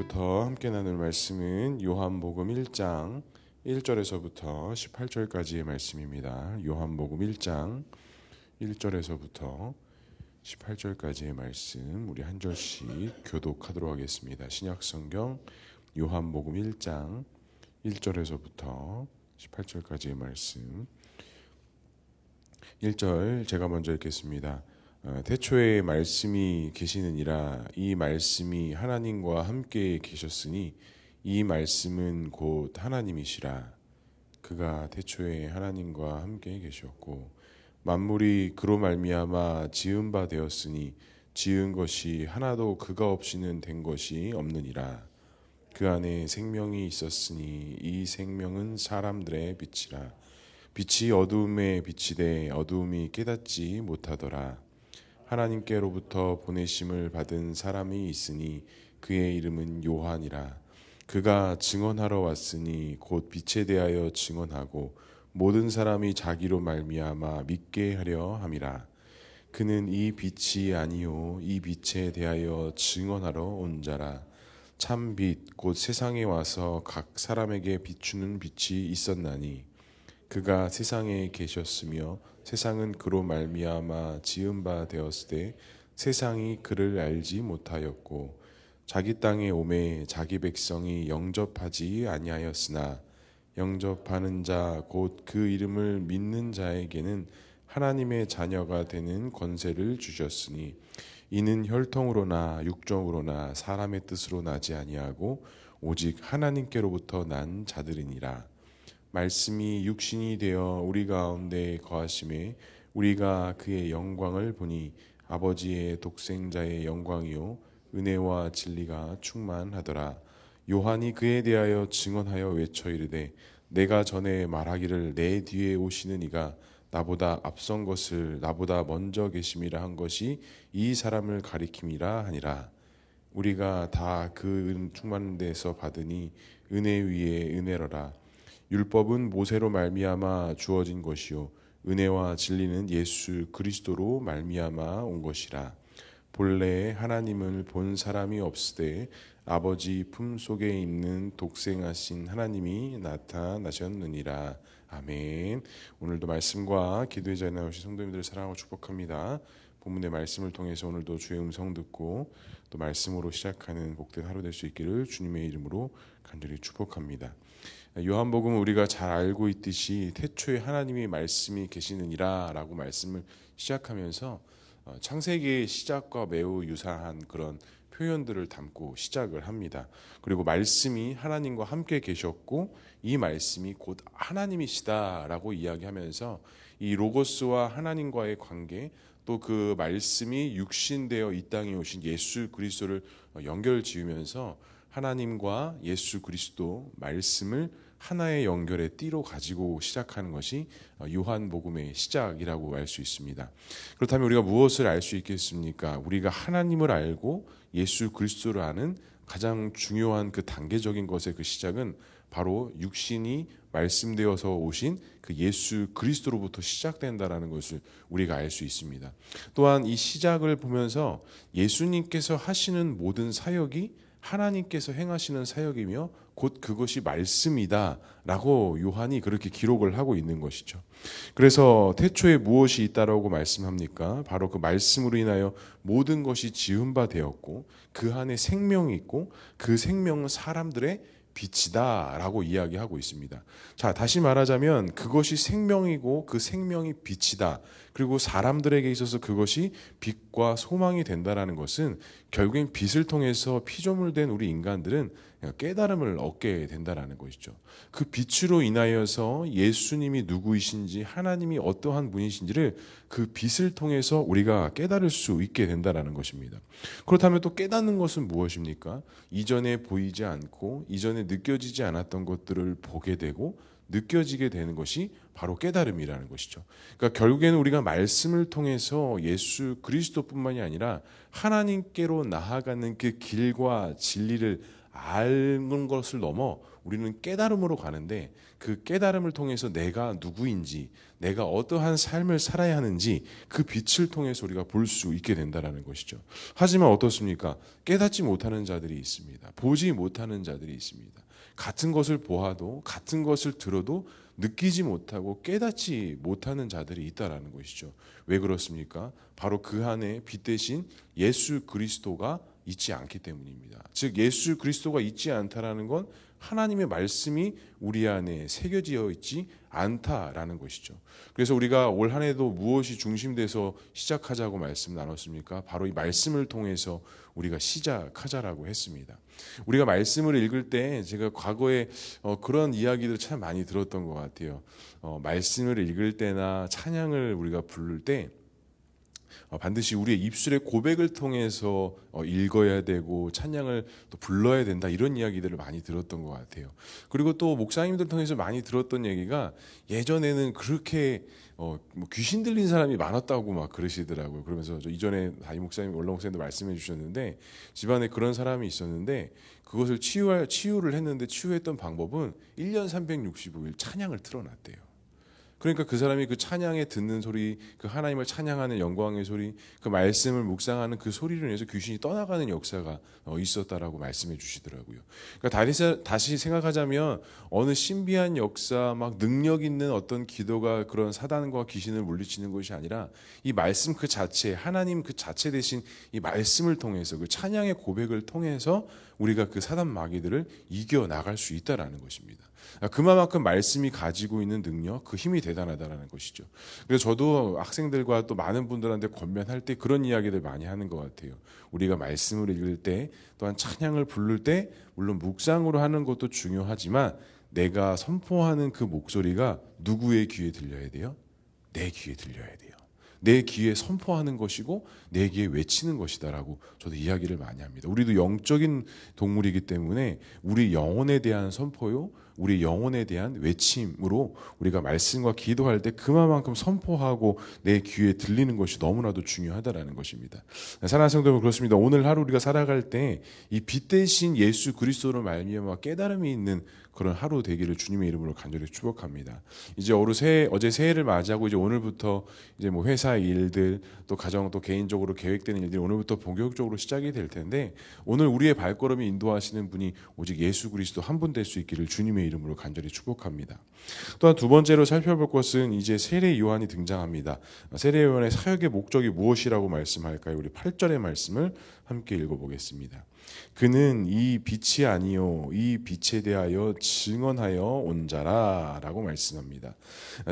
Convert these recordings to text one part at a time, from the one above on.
오늘부터 함께 나눌 말씀은 요한복음 1장 1절에서부터 18절까지의 말씀입니다. 요한복음 1장 1절에서부터 18절까지의 말씀 우리 한 절씩 교독하도록 하겠습니다. 신약성경 요한복음 1장 1절에서부터 18절까지의 말씀. 1절 제가 먼저 읽겠습니다. 태초에 말씀이 계시느니라. 이 말씀이 하나님과 함께 계셨으니 이 말씀은 곧 하나님이시라. 그가 태초에 하나님과 함께 계셨고 만물이 그로 말미암아 지은 바 되었으니 지은 것이 하나도 그가 없이는 된 것이 없느니라. 그 안에 생명이 있었으니 이 생명은 사람들의 빛이라. 빛이 어두움에 비치되 어두움이 깨닫지 못하더라. 하나님께로부터 보내심을 받은 사람이 있으니 그의 이름은 요한이라. 그가 증언하러 왔으니 곧 빛에 대하여 증언하고 모든 사람이 자기로 말미암아 믿게 하려 함이라. 그는 이 빛이 아니요 이 빛에 대하여 증언하러 온 자라. 참 빛 곧 세상에 와서 각 사람에게 비추는 빛이 있었나니 그가 세상에 계셨으며 세상은 그로 말미암아 지은 바 되었으되 세상이 그를 알지 못하였고 자기 땅에 오매 자기 백성이 영접하지 아니하였으나 영접하는 자 곧 그 이름을 믿는 자에게는 하나님의 자녀가 되는 권세를 주셨으니 이는 혈통으로나 육정으로나 사람의 뜻으로 나지 아니하고 오직 하나님께로부터 난 자들이니라. 말씀이 육신이 되어 우리 가운데 거하심에 우리가 그의 영광을 보니 아버지의 독생자의 영광이요 은혜와 진리가 충만하더라. 요한이 그에 대하여 증언하여 외쳐 이르되 내가 전에 말하기를 내 뒤에 오시는 이가 나보다 앞선 것을 나보다 먼저 계심이라 한 것이 이 사람을 가리킴이라 하니라. 우리가 다 그 충만한 데서 받으니 은혜 위에 은혜로라. 율법은 모세로 말미암아 주어진 것이요 은혜와 진리는 예수 그리스도로 말미암아 온 것이라. 본래 하나님을 본 사람이 없으되 아버지 품속에 있는 독생하신 하나님이 나타나셨느니라. 아멘. 오늘도 말씀과 기도의 자리에 나오신 성도님들을 사랑하고 축복합니다. 본문의 말씀을 통해서 오늘도 주의 음성 듣고 또 말씀으로 시작하는 복된 하루 될 수 있기를 주님의 이름으로 간절히 축복합니다. 요한복음은 우리가 잘 알고 있듯이 태초에 하나님의 말씀이 계시느니라 라고 말씀을 시작하면서 창세기의 시작과 매우 유사한 그런 표현들을 담고 시작을 합니다. 그리고 말씀이 하나님과 함께 계셨고 이 말씀이 곧 하나님이시다 라고 이야기하면서 이 로고스와 하나님과의 관계 또 그 말씀이 육신되어 이 땅에 오신 예수 그리스도를 연결 지으면서 하나님과 예수 그리스도 말씀을 하나의 연결의 띠로 가지고 시작하는 것이 요한복음의 시작이라고 알 수 있습니다. 그렇다면 우리가 무엇을 알 수 있겠습니까? 우리가 하나님을 알고 예수 그리스도를 아는 가장 중요한 그 단계적인 것의 그 시작은 바로 육신이 말씀되어서 오신 그 예수 그리스도로부터 시작된다라는 것을 우리가 알 수 있습니다. 또한 이 시작을 보면서 예수님께서 하시는 모든 사역이 하나님께서 행하시는 사역이며 곧 그것이 말씀이다 라고 요한이 그렇게 기록을 하고 있는 것이죠. 그래서 태초에 무엇이 있다라고 말씀합니까? 바로 그 말씀으로 인하여 모든 것이 지은 바 되었고 그 안에 생명이 있고 그 생명은 사람들의 빛이다 라고 이야기하고 있습니다. 자, 다시 말하자면 그것이 생명이고 그 생명이 빛이다. 그리고 사람들에게 있어서 그것이 빛과 소망이 된다라는 것은 결국엔 빛을 통해서 피조물된 우리 인간들은 깨달음을 얻게 된다라는 것이죠. 그 빛으로 인하여서 예수님이 누구이신지 하나님이 어떠한 분이신지를 그 빛을 통해서 우리가 깨달을 수 있게 된다라는 것입니다. 그렇다면 또 깨닫는 것은 무엇입니까? 이전에 보이지 않고 이전에 느껴지지 않았던 것들을 보게 되고 느껴지게 되는 것이 바로 깨달음이라는 것이죠. 그러니까 결국에는 우리가 말씀을 통해서 예수 그리스도뿐만이 아니라 하나님께로 나아가는 그 길과 진리를 아는 것을 넘어 우리는 깨달음으로 가는데 그 깨달음을 통해서 내가 누구인지, 내가 어떠한 삶을 살아야 하는지 그 빛을 통해서 우리가 볼 수 있게 된다는 것이죠. 하지만 어떻습니까? 깨닫지 못하는 자들이 있습니다. 보지 못하는 자들이 있습니다. 같은 것을 보아도 같은 것을 들어도 느끼지 못하고 깨닫지 못하는 자들이 있다라는 것이죠. 왜 그렇습니까? 바로 그 안에 빛 대신 예수 그리스도가 있지 않기 때문입니다. 즉 예수 그리스도가 있지 않다라는 건 하나님의 말씀이 우리 안에 새겨져 있지 않다라는 것이죠. 그래서 우리가 올 한 해도 무엇이 중심돼서 시작하자고 말씀 나눴습니까? 바로 이 말씀을 통해서 우리가 시작하자라고 했습니다. 우리가 말씀을 읽을 때 제가 과거에 그런 이야기들을 참 많이 들었던 것 같아요. 말씀을 읽을 때나 찬양을 우리가 부를 때 반드시 우리의 입술의 고백을 통해서 읽어야 되고 찬양을 또 불러야 된다, 이런 이야기들을 많이 들었던 것 같아요. 그리고 또 목사님들 통해서 많이 들었던 얘기가 예전에는 그렇게 뭐 귀신 들린 사람이 많았다고 막 그러시더라고요. 그러면서 저 이전에 담임 목사님, 원로 목사님도 말씀해 주셨는데 집안에 그런 사람이 있었는데 그것을 치유를 했는데 치유했던 방법은 1년 365일 찬양을 틀어놨대요. 그러니까 그 사람이 그 찬양에 듣는 소리, 그 하나님을 찬양하는 영광의 소리, 그 말씀을 묵상하는 그 소리를 인해서 귀신이 떠나가는 역사가 있었다라고 말씀해 주시더라고요. 그러니까 다시 생각하자면 어느 신비한 역사, 막 능력 있는 어떤 기도가 그런 사단과 귀신을 물리치는 것이 아니라 이 말씀 그 자체, 하나님 그 자체 대신 이 말씀을 통해서, 그 찬양의 고백을 통해서 우리가 그 사단 마귀들을 이겨 나갈 수 있다라는 것입니다. 그만큼 말씀이 가지고 있는 능력, 그 힘이 대단하다라는 것이죠. 그래서 저도 학생들과 또 많은 분들한테 권면할 때 그런 이야기들 많이 하는 것 같아요. 우리가 말씀을 읽을 때, 또한 찬양을 부를 때 물론 묵상으로 하는 것도 중요하지만 내가 선포하는 그 목소리가 누구의 귀에 들려야 돼요? 내 귀에 들려야 돼요. 내 귀에 선포하는 것이고 내 귀에 외치는 것이다라고 저도 이야기를 많이 합니다. 우리도 영적인 동물이기 때문에 우리 영혼에 대한 선포요, 우리 영혼에 대한 외침으로 우리가 말씀과 기도할 때 그만큼 선포하고 내 귀에 들리는 것이 너무나도 중요하다라는 것입니다. 사랑하는 성도 여러분, 그렇습니다. 오늘 하루 우리가 살아갈 때 이 빛 대신 예수 그리스도로 말미암아 깨달음이 있는 그런 하루 되기를 주님의 이름으로 간절히 축복합니다. 이제 어제 새해를 맞이하고 이제 오늘부터 이제 뭐 회사 일들, 또 가정, 또 개인적으로 계획되는 일들이 오늘부터 본격적으로 시작이 될 텐데, 오늘 우리의 발걸음이 인도하시는 분이 오직 예수 그리스도 한 분 될 수 있기를 주님의 이름으로 간절히 축복합니다. 또한 두 번째로 살펴볼 것은 이제 세례 요한이 등장합니다. 세례 요한의 사역의 목적이 무엇이라고 말씀할까요? 우리 8절의 말씀을 함께 읽어보겠습니다. 그는 이 빛이 아니요 이 빛에 대하여 증언하여 온 자라 라고 말씀합니다.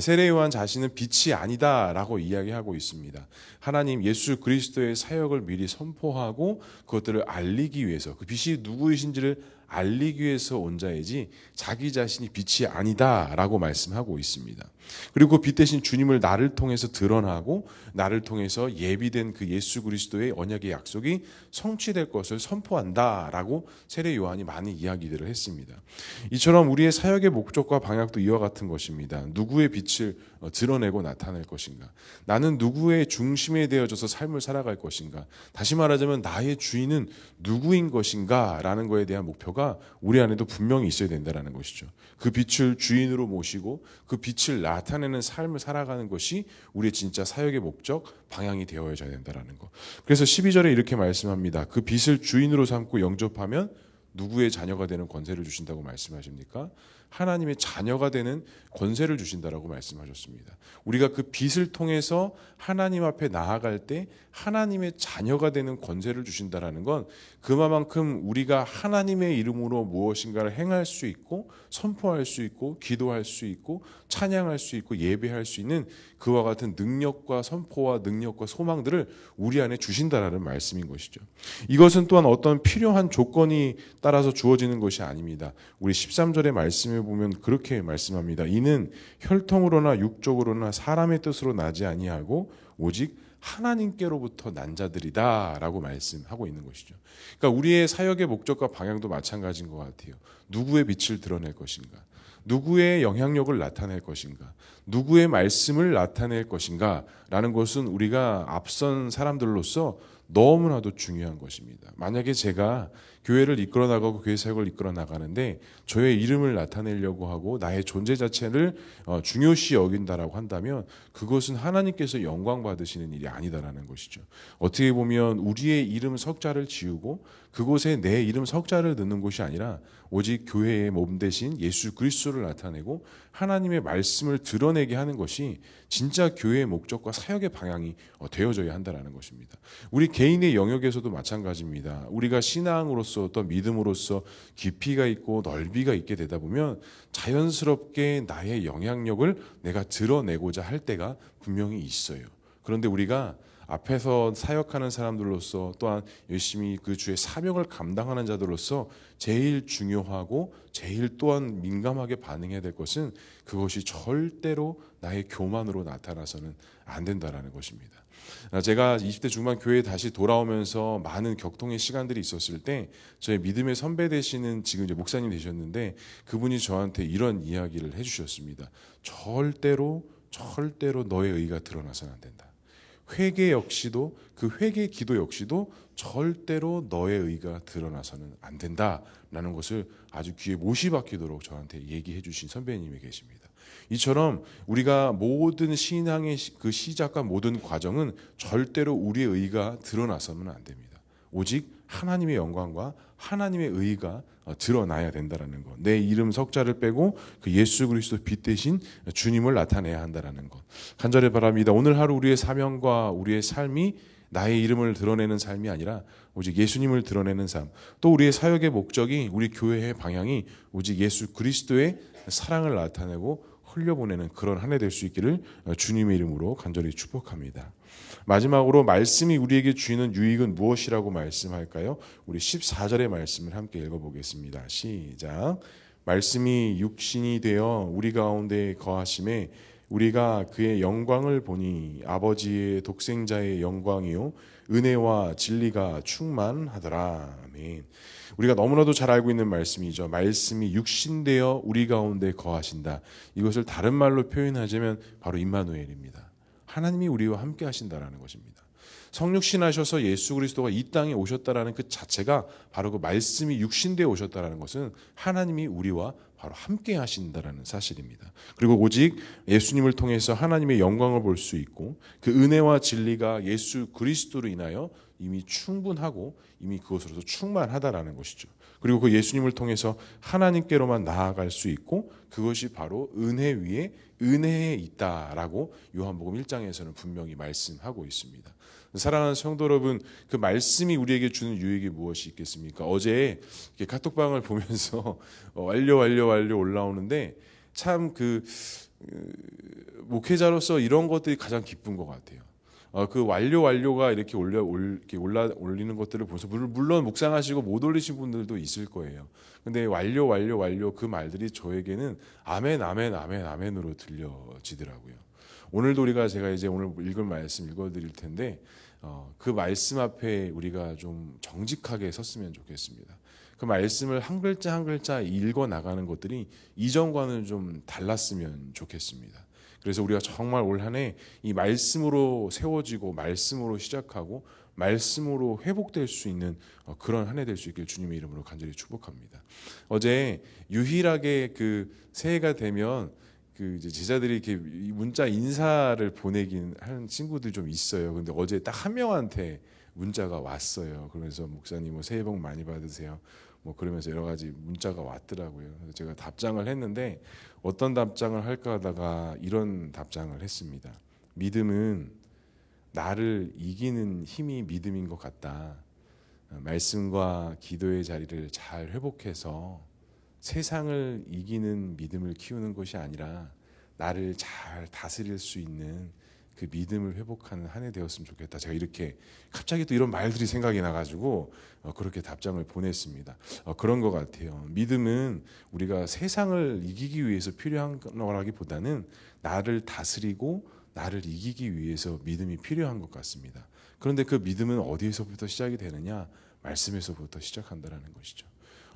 세례 요한 자신은 빛이 아니다 라고 이야기하고 있습니다. 하나님 예수 그리스도의 사역을 미리 선포하고 그것들을 알리기 위해서, 그 빛이 누구이신지를 알리기 위해서 온 자이지 자기 자신이 빛이 아니다 라고 말씀하고 있습니다. 그리고 빛 대신 주님을 나를 통해서 드러나고 나를 통해서 예비된 그 예수 그리스도의 언약의 약속이 성취될 것을 선포한다 라고 세례 요한이 많은 이야기들을 했습니다. 이처럼 우리의 사역의 목적과 방향도 이와 같은 것입니다. 누구의 빛을 드러내고 나타낼 것인가, 나는 누구의 중심에 되어져서 삶을 살아갈 것인가, 다시 말하자면 나의 주인은 누구인 것인가 라는 것에 대한 목표가 우리 안에도 분명히 있어야 된다는 것이죠. 그 빛을 주인으로 모시고 그 빛을 나타내는 삶을 살아가는 것이 우리의 진짜 사역의 목적, 방향이 되어야져야 된다는 것. 그래서 12절에 이렇게 말씀합니다. 그 빛을 주인으로 삼고 영접하면 누구의 자녀가 되는 권세를 주신다고 말씀하십니까? 하나님의 자녀가 되는 권세를 주신다라고 말씀하셨습니다. 우리가 그 빛을 통해서 하나님 앞에 나아갈 때 하나님의 자녀가 되는 권세를 주신다라는 건 그만큼 우리가 하나님의 이름으로 무엇인가를 행할 수 있고 선포할 수 있고 기도할 수 있고 찬양할 수 있고 예배할 수 있는 그와 같은 능력과 선포와 능력과 소망들을 우리 안에 주신다라는 말씀인 것이죠. 이것은 또한 어떤 필요한 조건이 따라서 주어지는 것이 아닙니다. 우리 13절의 말씀에 보면 그렇게 말씀합니다. 이는 혈통으로나 육적으로나 사람의 뜻으로 나지 아니하고 오직 하나님께로부터 난 자들이다 라고 말씀하고 있는 것이죠. 그러니까 우리의 사역의 목적과 방향도 마찬가지인 것 같아요. 누구의 빛을 드러낼 것인가, 누구의 영향력을 나타낼 것인가, 누구의 말씀을 나타낼 것인가 라는 것은 우리가 앞선 사람들로서 너무나도 중요한 것입니다. 만약에 제가 교회를 이끌어 나가고 교회 사역을 이끌어 나가는데 저의 이름을 나타내려고 하고 나의 존재 자체를 중요시 여긴다라고 한다면 그것은 하나님께서 영광 받으시는 일이 아니다라는 것이죠. 어떻게 보면 우리의 이름 석자를 지우고 그곳에 내 이름 석자를 넣는 곳이 아니라 오직 교회의 몸 대신 예수 그리스도를 나타내고 하나님의 말씀을 드러내게 하는 것이 진짜 교회의 목적과 사역의 방향이 되어져야 한다는 것입니다. 우리 개인의 영역에서도 마찬가지입니다. 우리가 신앙으로서 또 믿음으로서 깊이가 있고 넓이가 있게 되다 보면 자연스럽게 나의 영향력을 내가 드러내고자 할 때가 분명히 있어요. 그런데 우리가 앞에서 사역하는 사람들로서 또한 열심히 그 주의 사명을 감당하는 자들로서 제일 중요하고 제일 또한 민감하게 반응해야 될 것은 그것이 절대로 나의 교만으로 나타나서는 안 된다라는 것입니다. 제가 20대 중반 교회에 다시 돌아오면서 많은 격통의 시간들이 있었을 때 저의 믿음의 선배 되시는 지금 이제 목사님 되셨는데 그분이 저한테 이런 이야기를 해주셨습니다. 절대로 너의 의가 드러나서는 안 된다. 회개 역시도 그 회개 기도 역시도 절대로 너의 의가 드러나서는 안 된다라는 것을 아주 귀에 못이 박히도록 저한테 얘기해 주신 선배님이 계십니다. 이처럼 우리가 모든 신앙의 그 시작과 모든 과정은 절대로 우리의 의가 드러나서는 안 됩니다. 오직 하나님의 영광과 하나님의 의가 드러나야 된다라는 것. 내 이름 석자를 빼고 그 예수 그리스도 빛 대신 주님을 나타내야 한다라는 것. 간절히 바랍니다. 오늘 하루 우리의 사명과 우리의 삶이 나의 이름을 드러내는 삶이 아니라 오직 예수님을 드러내는 삶. 또 우리의 사역의 목적이 우리 교회의 방향이 오직 예수 그리스도의 사랑을 나타내고 흘려보내는 그런 한 해 될 수 있기를 주님의 이름으로 간절히 축복합니다. 마지막으로 말씀이 우리에게 주는 유익은 무엇이라고 말씀할까요? 우리 14절의 말씀을 함께 읽어보겠습니다. 시작. 말씀이 육신이 되어 우리 가운데 거하심에 우리가 그의 영광을 보니 아버지의 독생자의 영광이요 은혜와 진리가 충만하더라. 아멘. 우리가 너무나도 잘 알고 있는 말씀이죠. 말씀이 육신되어 우리 가운데 거하신다. 이것을 다른 말로 표현하자면 바로 임마누엘입니다. 하나님이 우리와 함께 하신다라는 것입니다. 성육신하셔서 예수 그리스도가 이 땅에 오셨다라는 그 자체가 바로 그 말씀이 육신되어 오셨다라는 것은 하나님이 우리와 바로 함께 하신다라는 사실입니다. 그리고 오직 예수님을 통해서 하나님의 영광을 볼 수 있고 그 은혜와 진리가 예수 그리스도로 인하여 이미 충분하고 이미 그것으로서 충만하다라는 것이죠. 그리고 그 예수님을 통해서 하나님께로만 나아갈 수 있고 그것이 바로 은혜 위에 은혜에 있다라고 요한복음 1장에서는 분명히 말씀하고 있습니다. 사랑하는 성도 여러분, 그 말씀이 우리에게 주는 유익이 무엇이 있겠습니까? 어제 카톡방을 보면서 완료 올라오는데 참 목회자로서 이런 것들이 가장 기쁜 것 같아요. 그 완료가 이렇게 올리는 것들을 보면서 물론 묵상하시고 못 올리신 분들도 있을 거예요. 근데 완료 그 말들이 저에게는 아멘으로 들려지더라고요. 오늘도 우리가 제가 이제 오늘 읽을 말씀 읽어드릴 텐데 그 말씀 앞에 우리가 좀 정직하게 섰으면 좋겠습니다. 그 말씀을 한 글자 한 글자 읽어 나가는 것들이 이전과는 좀 달랐으면 좋겠습니다. 그래서 우리가 정말 올 한 해 이 말씀으로 세워지고 말씀으로 시작하고 말씀으로 회복될 수 있는 그런 한 해 될 수 있길 주님의 이름으로 간절히 축복합니다. 어제 유일하게 그 새해가 되면 그 이제 제자들이 이렇게 문자 인사를 보내긴 하는 친구들 좀 있어요. 근데 어제 딱 한 명한테 문자가 왔어요. 그러면서 목사님 뭐 새해 복 많이 받으세요. 뭐 그러면서 여러 가지 문자가 왔더라고요. 그래서 제가 답장을 했는데 어떤 답장을 할까 하다가 이런 답장을 했습니다. 믿음은 나를 이기는 힘이 믿음인 것 같다. 말씀과 기도의 자리를 잘 회복해서 세상을 이기는 믿음을 키우는 것이 아니라 나를 잘 다스릴 수 있는 그 믿음을 회복하는 한 해 되었으면 좋겠다. 제가 이렇게 갑자기 또 이런 말들이 생각이 나가지고 그렇게 답장을 보냈습니다. 그런 것 같아요. 믿음은 우리가 세상을 이기기 위해서 필요한 거라기보다는 나를 다스리고 나를 이기기 위해서 믿음이 필요한 것 같습니다. 그런데 그 믿음은 어디에서부터 시작이 되느냐? 말씀에서부터 시작한다는 것이죠.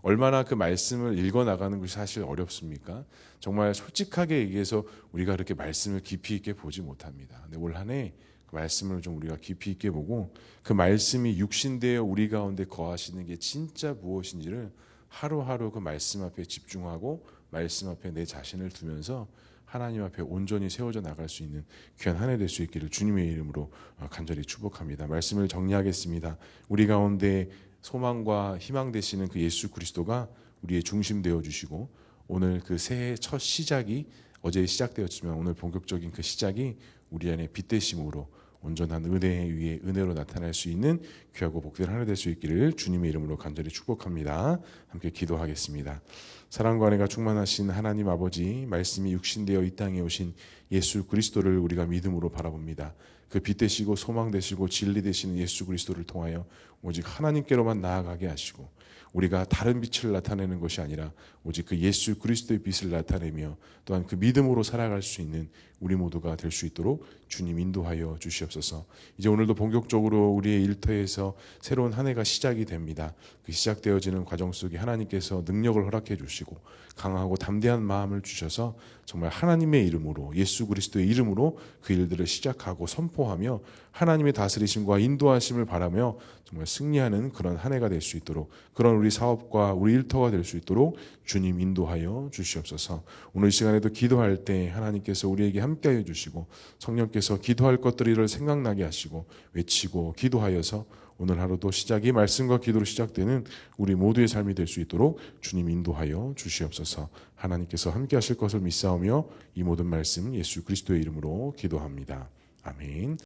얼마나 그 말씀을 읽어 나가는 것이 사실 어렵습니까? 정말 솔직하게 얘기해서 우리가 그렇게 말씀을 깊이 있게 보지 못합니다. 근데 올 한 해 그 말씀을 좀 우리가 깊이 있게 보고 그 말씀이 육신되어 우리 가운데 거하시는 게 진짜 무엇인지를 하루하루 그 말씀 앞에 집중하고 말씀 앞에 내 자신을 두면서 하나님 앞에 온전히 세워져 나갈 수 있는 귀한 한 해 될 수 있기를 주님의 이름으로 간절히 축복합니다. 말씀을 정리하겠습니다. 우리 가운데 소망과 희망 되시는 그 예수 그리스도가 우리의 중심 되어 주시고 오늘 그 새해 첫 시작이 어제 시작되었지만 오늘 본격적인 그 시작이 우리 안에 빛 되심으로 온전한 은혜 위에 은혜로 나타날 수 있는 귀하고 복된 하나 될 수 있기를 주님의 이름으로 간절히 축복합니다. 함께 기도하겠습니다. 사랑과 은혜가 충만하신 하나님 아버지, 말씀이 육신되어 이 땅에 오신 예수 그리스도를 우리가 믿음으로 바라봅니다. 그 빛 되시고 소망 되시고 진리 되시는 예수 그리스도를 통하여 오직 하나님께로만 나아가게 하시고 우리가 다른 빛을 나타내는 것이 아니라 오직 그 예수 그리스도의 빛을 나타내며 또한 그 믿음으로 살아갈 수 있는 우리 모두가 될 수 있도록 주님 인도하여 주시옵소서. 이제 오늘도 본격적으로 우리의 일터에서 새로운 한 해가 시작이 됩니다. 그 시작되어지는 과정 속에 하나님께서 능력을 허락해 주시고 강하고 담대한 마음을 주셔서 정말 하나님의 이름으로 예수 그리스도의 이름으로 그 일들을 시작하고 선포하며 하나님의 다스리심과 인도하심을 바라며 정말 승리하는 그런 한 해가 될 수 있도록 그런 우리 사업과 우리 일터가 될 수 있도록 주님 인도하여 주시옵소서. 오늘 이 시간에도 기도할 때 하나님께서 우리에게 함께하여 주시고 성령께서 기도할 것들을 생각나게 하시고 외치고 기도하여서 오늘 하루도 시작이 말씀과 기도로 시작되는 우리 모두의 삶이 될 수 있도록 주님 인도하여 주시옵소서. 하나님께서 함께하실 것을 믿사오며 이 모든 말씀 예수 그리스도의 이름으로 기도합니다. 아멘.